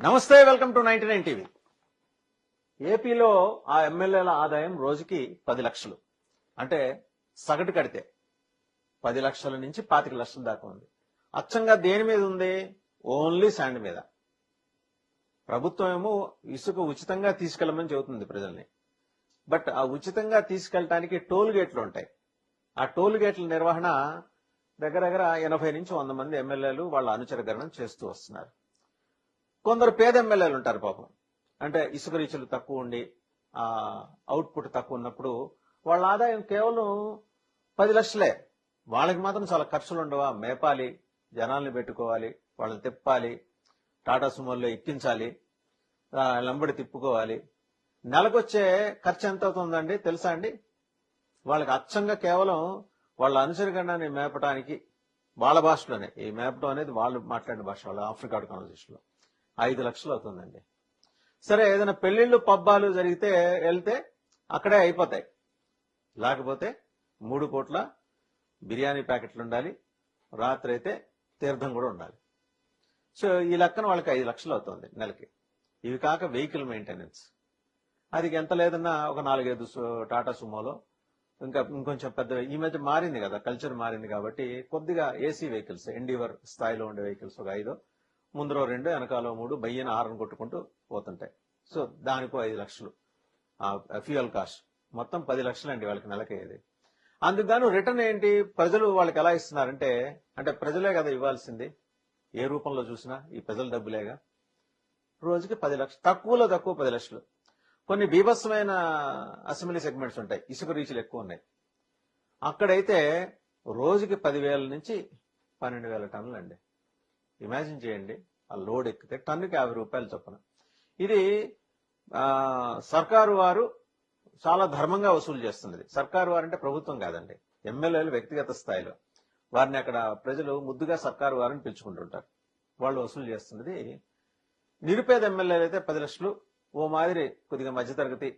నమస్తే, welcome to 99 TV. ఏపీలో ఆ ఎమ్మెల్యేల ఆదాయం రోజుకి 10 లక్షలు. అంటే సగటు కడితే 10 లక్షల నుంచి 25 లక్షల దాకా ఉంది. అచ్చంగా దేని మీద ఉంది? ఓన్లీ శాండ్ మీద. ప్రభుత్వం ఏమో ఇసుక ఉచితంగా తీసుకెళ్లమని చెబుతుంది ప్రజల్ని. బట్ ఆ ఉచితంగా తీసుకెళ్ళటానికి టోల్ గేట్లు ఉంటాయి. ఆ టోల్ గేట్ల నిర్వహణ దగ్గర 80 నుంచి 100 మంది ఎమ్మెల్యేలు వాళ్ళ అనుచరగణం చేస్తూ వస్తున్నారు. కొందరు పేద ఎమ్మెల్యేలు ఉంటారు పాపం. అంటే ఇసుక రీచులు తక్కువ ఉండి ఆ అవుట్పుట్ తక్కువ ఉన్నప్పుడు వాళ్ళ ఆదాయం కేవలం 10 లక్షలే. వాళ్ళకి మాత్రం చాలా ఖర్చులు ఉండవా? మేపాలి, జనాల్ని పెట్టుకోవాలి, వాళ్ళని తిప్పాలి, టాటా సుమోల్లో ఎక్కించాలి, లంబడి తిప్పుకోవాలి. నెలకొచ్చే ఖర్చు ఎంత అవుతుందండి తెలుసా అండి? వాళ్ళకి అచ్చంగా కేవలం వాళ్ళ అనుచరగణాన్ని మేపటానికి వాళ్ళ భాషలోనే, ఈ మేపటం అనేది వాళ్ళు మాట్లాడిన భాష, వాళ్ళ ఆఫ్రికా కాన్వర్సేషన్ లో 5 లక్షలు అవుతుందండి. సరే, ఏదైనా పెళ్లిళ్ళు పబ్బాలు జరిగితే వెళ్తే అక్కడే అయిపోతాయి. లేకపోతే 3 పూట్ల బిర్యానీ ప్యాకెట్లు ఉండాలి, రాత్రి అయితే తీర్థం కూడా ఉండాలి. సో ఈ లెక్కన వాళ్ళకి 5 లక్షలు అవుతుంది నెలకి. ఇవి కాక వెహికల్ మెయింటెనెన్స్, అది ఎంత లేదన్నా ఒక 4-5 టాటా సుమోలో, ఇంకొంచెం పెద్ద, ఈ మధ్య మారింది కదా, కల్చర్ మారింది కాబట్టి కొద్దిగా ఏసీ వెహికల్స్, ఎండీవర్ స్థాయిలో ఉండే వెహికల్స్ ఒక 5, ముందరో 2, వెనకాలో 3 బయ్యన హారన్ కొట్టుకుంటూ పోతుంటాయి. సో దానికో 5 లక్షలు ఫ్యూయల్ కాస్ట్, మొత్తం 10 లక్షలు అండి వాళ్ళకి నెలకయ్యేది. అందుకు రిటర్న్ ఏంటి? ప్రజలు వాళ్ళకి ఎలా ఇస్తున్నారంటే, అంటే ప్రజలే కదా ఇవ్వాల్సింది, ఏ రూపంలో చూసినా ఈ ప్రజల డబ్బులేగా. రోజుకి 10 లక్షలు, తక్కువలో తక్కువ 10 లక్షలు. కొన్ని బీభత్సమైన అసెంబ్లీ సెగ్మెంట్స్ ఉంటాయి, ఇసుక రీచులు ఎక్కువ ఉన్నాయి. అక్కడైతే రోజుకి 10,000 నుంచి 12,000 టన్నులు అండి. ఇమాజిన్ చేయండి, ఆ లోడ్ ఎక్కితే టన్నుకి 50 రూపాయలు చొప్పున. ఇది సర్కారు వారు చాలా ధర్మంగా వసూలు చేస్తున్నది. సర్కారు వారు అంటే ప్రభుత్వం కాదండి, ఎమ్మెల్యేలు వ్యక్తిగత స్థాయిలో. వారిని అక్కడ ప్రజలు ముద్దుగా సర్కారు వారిని పిలుచుకుంటుంటారు. వాళ్ళు వసూలు చేస్తున్నది. నిరుపేద ఎమ్మెల్యేలు అయితే 10 లక్షలు, ఓ మాదిరి కొద్దిగా మధ్యతరగతి